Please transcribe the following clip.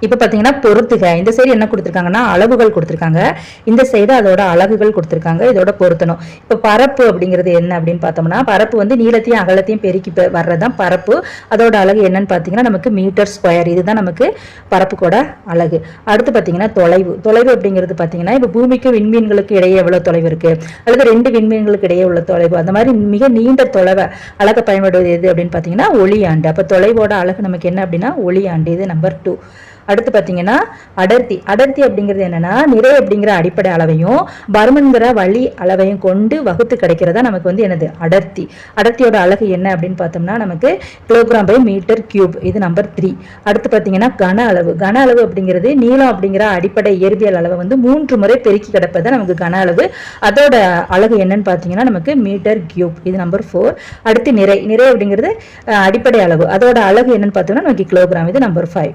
இப்போ பார்த்தீங்கன்னா பொறுத்துக இந்த சைடு என்ன கொடுத்துருக்காங்கன்னா அளவுகள் கொடுத்துருக்காங்க, இந்த சைடு அதோட அலகுகள் கொடுத்துருக்காங்க, இதோட பொருத்தணும். இப்போ பரப்பு அப்படிங்கிறது என்ன அப்படின்னு பார்த்தோம்னா, பரப்பு வந்து நீளத்தையும் அகலத்தையும் பெருக்கி வர்றதுதான் பரப்பு. அதோட அலகு என்னன்னு பார்த்தீங்கன்னா நமக்கு மீட்டர் ஸ்கொயர். இதுதான் நமக்கு பரப்புக்கோட அலகு. அடுத்து பார்த்தீங்கன்னா தொலைவு. தொலைவு அப்படிங்கிறது பார்த்தீங்கன்னா இப்போ பூமிக்கு விண்மீன்களுக்கு இடையே எவ்வளவு தொலைவு இருக்கு, அல்லது 2 விண்மீன்களுக்கு இடையே உள்ள தொலைவு, அந்த மாதிரி மிக நீண்ட தொலைவை அலக பயன்படுவது எது அப்படின்னு பார்த்தீங்கன்னா ஒளியாண்டு. அப்போ தொலைவோட அலகு நமக்கு என்ன அப்படின்னா ஒளியாண்டு. இது நம்பர் 2. அடுத்து பார்த்தீங்கன்னா அடர்த்தி. அடர்த்தி அப்படிங்கிறது என்னன்னா நிறை அப்படிங்கிற அடிப்படை அளவையும் பருமன்கிற வழி அளவையும் கொண்டு வகுத்து கிடைக்கிறதா நமக்கு வந்து என்னது அடர்த்தி. அடர்த்தியோட அலகு என்ன அப்படின்னு பார்த்தோம்னா நமக்கு கிலோகிராம் பை மீட்டர் கியூப். இது நம்பர் 3. அடுத்து பார்த்தீங்கன்னா கன அளவு. கன அளவு அப்படிங்கிறது நீளம் அப்படிங்கிற அடிப்படை இயற்பியல் அளவை வந்து 3 முறை பெருக்கி கிடப்பது நமக்கு கன அளவு. அதோட அலகு என்னன்னு பார்த்தீங்கன்னா நமக்கு மீட்டர் கியூப். இது நம்பர் 4. அடுத்து நிறை. நிறை அப்படிங்கிறது அடிப்படை அளவு. அதோட அலகு என்னன்னு பார்த்தோம்னா நமக்கு கிலோகிராம். இது நம்பர் 5.